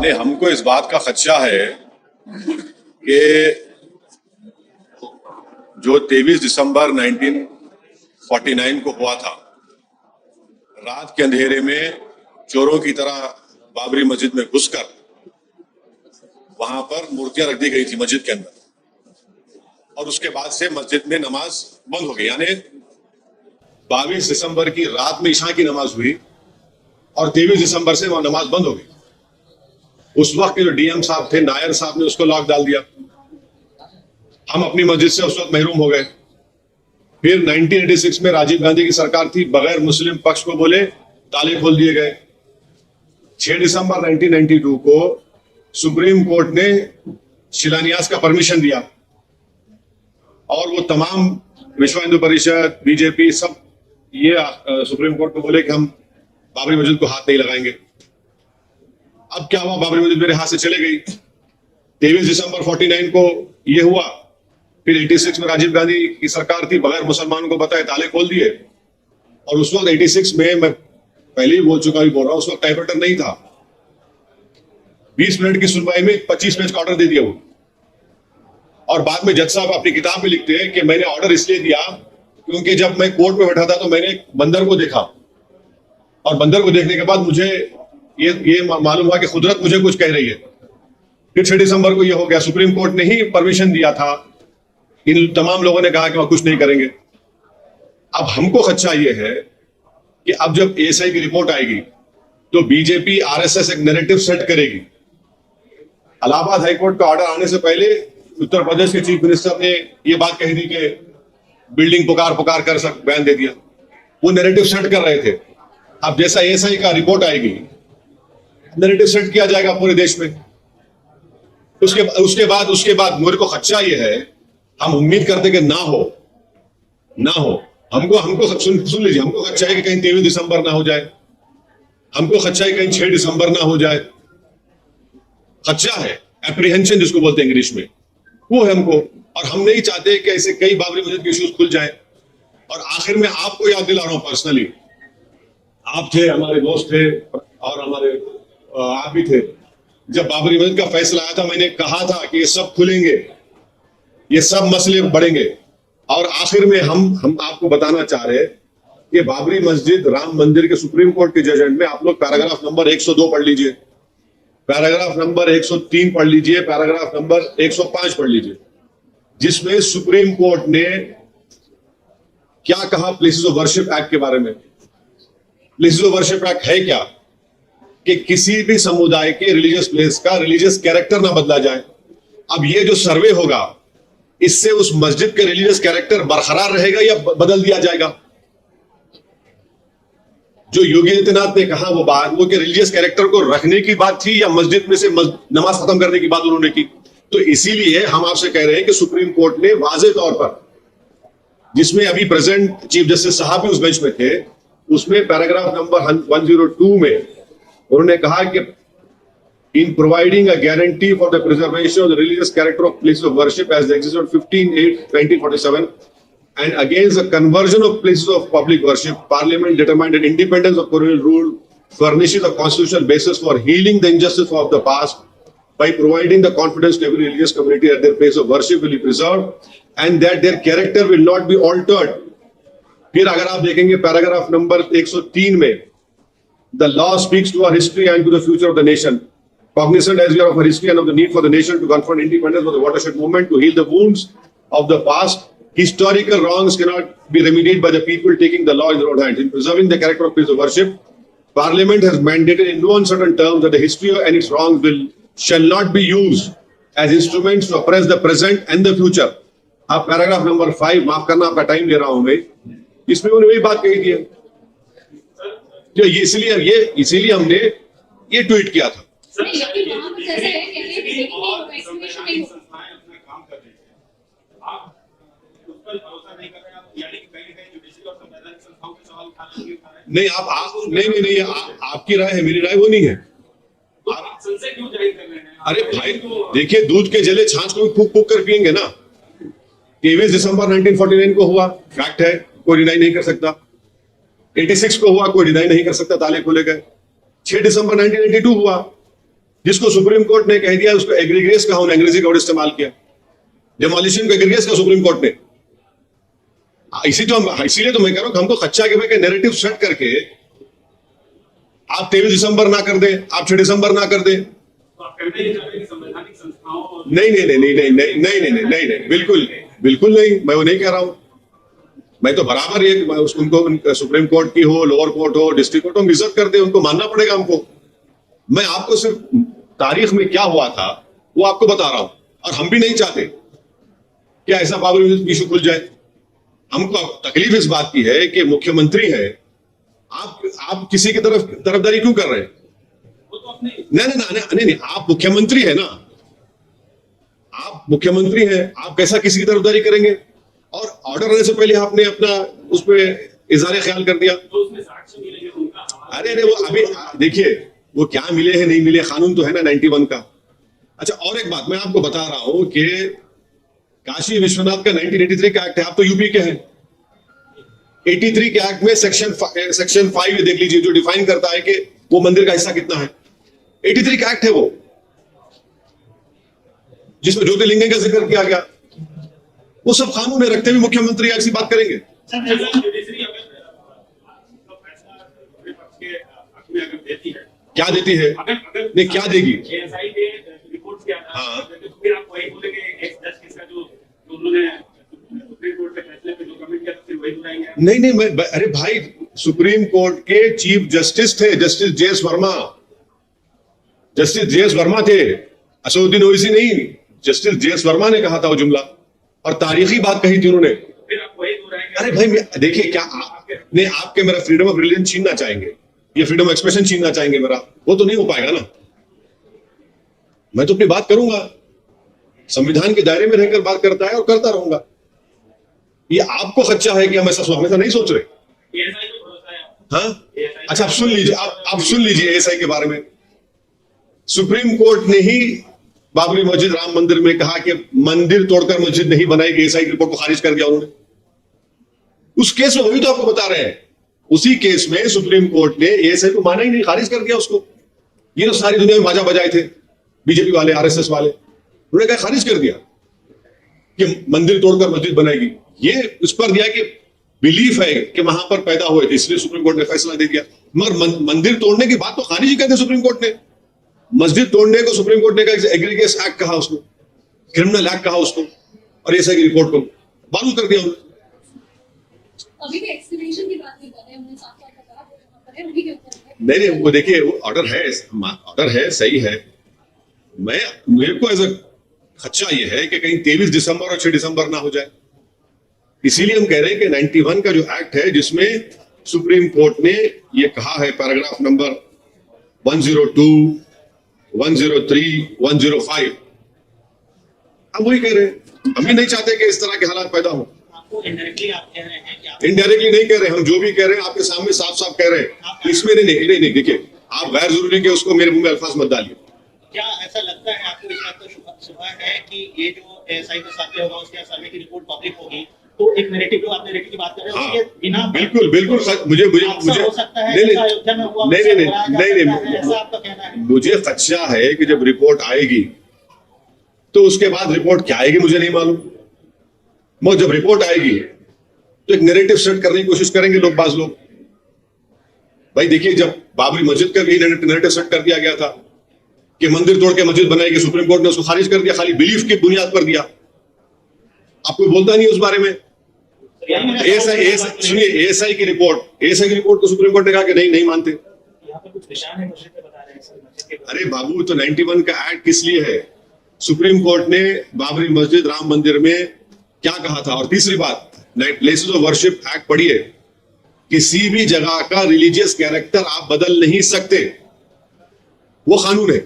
नहीं, हमको इस बात का खदशा है कि जो 23 दिसंबर 1949 को हुआ था, रात के अंधेरे में चोरों की तरह बाबरी मस्जिद में घुसकर वहां पर मूर्तियां रख दी गई थी मस्जिद के अंदर, और उसके बाद से मस्जिद में नमाज बंद हो गई। यानी 22 दिसंबर की रात में ईशा की नमाज हुई और 23 दिसंबर से वहां नमाज बंद हो गई। उस वक्त के जो डीएम साहब थे, नायर साहब ने उसको लॉक डाल दिया। हम अपनी मस्जिद से उस वक्त महरूम हो गए। फिर 1986 में राजीव गांधी की सरकार थी, बगैर मुस्लिम पक्ष को बोले ताले खोल दिए गए। 6 दिसंबर 1992 को सुप्रीम कोर्ट ने शिलान्यास का परमिशन दिया और वो तमाम विश्व हिंदू परिषद, बीजेपी सब ये सुप्रीम कोर्ट को बोले कि हम बाबरी मस्जिद को हाथ नहीं लगाएंगे। अब क्या हुआ, बाबरी मस्जिद मेरे हाथ से चले गई। 23 दिसंबर 49 को ये हुआ। फिर 86 में राजीव गांधी की सरकार थी, बगैर मुसलमानों को बताए ताले खोल दिए। और उस वक्त 86 में, मैं पहले ही बोल चुका, भी बोल रहा हूं, उस वक्त टाइपराइटर नहीं था। 20 मिनट की सुनवाई में 25 पेज का ऑर्डर दे दिया वो। और बाद में जज साहब अपनी किताब में लिखते हैं कि मैंने ऑर्डर इसलिए दिया क्योंकि जब मैं कोर्ट में बैठा था तो मैंने एक बंदर को देखा, और बंदर को देखने के बाद मुझे ये मालूम हुआ कि कुदरत मुझे कुछ कह रही है। फिर 6 दिसंबर को ये हो गया। सुप्रीम कोर्ट ने ही परमिशन दिया था, इन तमाम लोगों ने कहा कि वह कुछ नहीं करेंगे। अब हमको खदशा ये है कि अब जब एएसआई की रिपोर्ट आएगी तो बीजेपी आरएसएस एक नैरेटिव सेट करेगी। इलाहाबाद हाईकोर्ट का ऑर्डर आने से पहले उत्तर प्रदेश के चीफ मिनिस्टर ने यह बात कही थी कि बिल्डिंग पुकार पुकार कर सब बयान दे दिया। वो नैरेटिव सेट कर रहे थे। अब जैसा एएसआई का रिपोर्ट आएगी, नैरेटिव सेट किया जाएगा पूरे देश में। उसके बाद मेरे को खदशा ये है, हम उम्मीद करते कि ना हो। हमको सुन लीजिए, हमको खदशा है कि कहीं 23 दिसंबर ना हो जाए, हमको खदशा है कहीं 6 दिसंबर ना हो जाए। खदशा है, एप्रीहेंशन जिसको बोलते हैं इंग्लिश में, वो है हमको। और हम नहीं चाहते कि ऐसे कई बाबरी मस्जिद के इश्यूज खुल जाए। और आखिर में आपको याद दिला रहा हूं पर्सनली, आप थे, हमारे दोस्त थे, और हमारे आप भी थे। जब बाबरी मस्जिद का फैसला आया था, मैंने कहा था कि ये सब खुलेंगे, ये सब मसले बढ़ेंगे। और आखिर में हम आपको बताना चाह रहे हैं कि बाबरी मस्जिद राम मंदिर के सुप्रीम कोर्ट के जजमेंट में आप लोग पैराग्राफ नंबर 102 पढ़ लीजिए, पैराग्राफ नंबर 103 पढ़ लीजिए, पैराग्राफ नंबर 105 पढ़ लीजिए, जिसमें सुप्रीम कोर्ट ने क्या कहा प्लेसेस ऑफ वर्शिप एक्ट के बारे में। प्लेसेस ऑफ वर्शिप एक्ट है क्या कि किसी भी समुदाय के रिलीजियस प्लेस का रिलीजियस कैरेक्टर ना बदला जाए। अब ये जो सर्वे होगा, इससे उस मस्जिद के रिलीजियस कैरेक्टर बरकरार रहेगा या बदल दिया जाएगा। जो योगी आदित्यनाथ ने कहा वो बात, वो कि रिलीजियस कैरेक्टर को रखने की बात थी या मस्जिद में से नमाज खत्म करने की बात उन्होंने की। तो इसीलिए हम आपसे कह रहे हैं कि सुप्रीम कोर्ट ने वाज़ेह तौर पर, जिसमें अभी प्रेजेंट चीफ जस्टिस साहब भी उस बेंच में थे, उसमें पैराग्राफ नंबर 102 में उन्होंने कहा कि in providing a guarantee for the preservation of the religious character of places of worship as they existed on 15/8/1947 and against the conversion of places of public worship, Parliament determined that independence of colonial rule furnishes a constitutional basis for healing the injustice of the past by providing the confidence to every religious community that their place of worship will be preserved and that their character will not be altered. फिर अगर आप देखेंगे paragraph number 103 में, the law speaks to our history and to the future of the nation. Cognizant as we are of our history and of the need for the nation to confront independence for the watershed movement, to heal the wounds of the past, historical wrongs cannot be remedied by the people taking the law in their own hands. In preserving the character of place of worship, Parliament has mandated in no uncertain terms that the history and its wrongs shall not be used as instruments to oppress the present and the future. आप paragraph number 5, माफ करना आपका time ले रहा हूं मैं, इसमें उन्होंने वही बात कही थी। जो इसीलिए हमने ये ट्वीट किया था। नहीं, नहीं, आपकी राय है, मेरी राय वो नहीं है। क्यों जाहिर कर रहे हैं? अरे भाई देखिए, दूध के जले छाछ को भी फूक फूक कर पियेंगे ना। 23 दिसंबर 1949 को हुआ, फैक्ट है, कोई डिनाई नहीं कर सकता। 86 को हुआ, कोई डिनाई नहीं कर सकता, ताले खोले गए। 6 दिसंबर 1982 हुआ, जिसको सुप्रीम कोर्ट ने कह दिया उसको एग्रीगेस का हमने अंग्रेजी का वर्ड इस्तेमाल किया, डेमोलिशन को एग्रीगेस का सुप्रीम कोर्ट ने। इसीलिए तो मैं कह रहा हूं हमको खच्चा के भाई नैरेटिव सेट करके आप 23 दिसंबर ना कर दें, आप 6 दिसंबर ना कर दें। संवैधानिक संस्थाओं नहीं नहीं नहीं नहीं नहीं नहीं नहीं नहीं नहीं नहीं बिल्कुल बिल्कुल नहीं, मैं वो नहीं कह रहा हूं। मैं तो बराबर ये उनको सुप्रीम कोर्ट की हो, लोअर कोर्ट हो, डिस्ट्रिक्ट कोर्ट हो, हम इज्जत करते हैं, उनको मानना पड़ेगा हमको। मैं आपको सिर्फ तारीख में क्या हुआ था वो आपको बता रहा हूं, और हम भी नहीं चाहते कि ऐसा बाबरी मस्जिद इशू खुल जाए। हमको तकलीफ इस बात की है कि मुख्यमंत्री है, आप किसी की तरफदारी क्यों कर रहे हैं? वो तो अपने नहीं, आप मुख्यमंत्री है ना, आप मुख्यमंत्री हैं, आप कैसा किसी की तरफदारी करेंगे? और ऑर्डर आने से पहले आपने अपना उस पर इजहार ख्याल कर दिया। तो उसमें साक्ष्य मिलेंगे उनका हवाला। अरे वो अभी देखिए वो क्या मिले हैं नहीं मिले, कानून तो है ना 91 का। अच्छा, और एक बात मैं आपको बता रहा हूं कि काशी विश्वनाथ का 1983 का एक्ट है, आप तो यूपी के हैं। 83 के एक्ट में सेक्शन 5 देख लीजिए जो डिफाइन करता है कि वो मंदिर का हिस्सा कितना है। 83 का एक्ट है वो, जिसमें ज्योतिर्लिंग का जिक्र किया गया। वो सब कानून में रखते हुए मुख्यमंत्री ऐसी बात करेंगे? जुडिशरी अगर फैसला विपक्ष के हक में अगर देती है, क्या देती है? अगर नहीं, क्या देगी? एएसआई के रिपोर्ट के आधार हाँ। पर तो फिर आप वही बोलेंगे एक्स जज किसका जो उन्होंने सुप्रीम कोर्ट के फैसले पे जो कमेंट किया फिर वही दोहराएंगे। नहीं, अरे भाई सुप्रीम कोर्ट के चीफ जस्टिस थे justice JS Verma. Justice JS Verma थे, असदुद्दीन ओवैसी नहीं। जस्टिस जेएस वर्मा ने कहा था वो जुमला, और तारीखी बात कही थी उन्होंने। फिर आप वही दोहराएंगे। अरे भाई देखिए, क्या आपके मेरा फ्रीडम ऑफ रिलीजन छीनना चाहेंगे या फ्रीडम ऑफ एक्सप्रेशन छीनना चाहेंगे मेरा? वो तो नहीं हो पाएगा ना। मैं तो अपनी बात करूंगा, संविधान के दायरे में रहकर बात करता है और करता रहूंगा। ये आपको खच्चा है कि हम ऐसा नहीं सोच रहे। एएसआई को भरोसा है। हाँ, अच्छा आप सुन लीजिए, आप सुन लीजिए एएसआई के बारे में। सुप्रीम कोर्ट ने ही बाबरी मस्जिद राम मंदिर में कहा कि मंदिर तोड़कर मस्जिद नहीं बनाएगी, एएसआई की रिपोर्ट को खारिज कर दिया उन्होंने। उस केस में वही तो आपको बता रहे हैं, उसी केस में सुप्रीम कोर्ट ने एएसआई को माना ही नहीं, खारिज कर दिया उसको। ये तो सारी दुनिया में बाजा बजाए थे बीजेपी वाले, आरएसएस वाले, उन्होंने कहा खारिज कर दिया कि मंदिर तोड़कर मस्जिद बनाएगी। ये उस पर दिया कि बिलीफ है कि वहां पर पैदा हुए थे, इसलिए सुप्रीम कोर्ट ने फैसला दे दिया। मगर मंदिर तोड़ने की बात तो खारिज ही करते सुप्रीम कोर्ट ने। मस्जिद तोड़ने को सुप्रीम कोर्ट ने कहा एग्रीगेस एक्ट कहा, उसको क्रिमिनल एक्ट कहा उसको, और एएसआई की रिपोर्ट को बारूद कर दिया उन्होंने। अभी भी एक्सक्रीमेशन की बात नहीं कर रहे हैं, हमने साफ-साफ बताया वो जहां पर है उन्हीं के ऊपर है। नहीं, वो देखिए वो ऑर्डर है, सही है। मेरे को एज खच्चा ये है कि कहीं 23 दिसंबर और 6 दिसंबर ना हो जाए। इसीलिए हम कह रहे हैं कि 91 का जो एक्ट है, जिसमें सुप्रीम कोर्ट ने ये कहा है पैराग्राफ नंबर 102, 103, 105, हम वही कह रहे हैं। हम भी नहीं चाहते कि इस तरह के हालात पैदा हो। आपको इनडायरेक्टली आप कह रहे हैं कि आप इनडायरेक्टली नहीं कह रहे, हम जो भी कह रहे हैं आपके सामने साफ साफ कह रहे हैं। इसमें नहीं, देखिए आप गैर जरूरी के उसको मेरे मुंह में अल्फाज मत डालिए। क्या ऐसा लगता है आपको, इस बात का शुबा है कि ये जो एएसआई का सर्वे होगा, उसके सर्वे की रिपोर्ट पब्लिक होगी, तो एक नैरेटिव, जो आप नैरेटिव की बात कर रहे हैं, उसके बिना बिल्कुल मुझे हो सकता है ऐसा अयोध्या में हुआ, नहीं, ऐसा आपका कहना है? मुझे खदशा है कि जब रिपोर्ट आएगी तो उसके बाद रिपोर्ट क्या आएगी मुझे नहीं मालूम। मगर जब रिपोर्ट आएगी तो एक नैरेटिव सेट करने की कोशिश करेंगे बाज लोग। भाई देखिए, जब बाबरी मस्जिद का भी नैरेटिव सेट कर दिया गया था कि मंदिर तोड़ के मस्जिद बनाएगी, सुप्रीम कोर्ट ने उसको खारिज कर दिया, खाली बिलीफ की बुनियाद पर दिया। आपको बोलता नहीं उस बारे में। सुनिए, एएसआई की रिपोर्ट को सुप्रीम कोर्ट ने कहा कि नहीं मानते। यहाँ पे कुछ निशान है मस्जिद पे बता रहे हैं सर, मस्जिद के अरे बाबू, तो 91 का एक्ट किस लिए है? सुप्रीम कोर्ट ने बाबरी मस्जिद राम मंदिर में क्या कहा था? और तीसरी बात, प्लेसेस ऑफ वर्शिप एक्ट पढ़िए, किसी भी जगह का रिलीजियस कैरेक्टर आप बदल नहीं सकते, वो कानून है।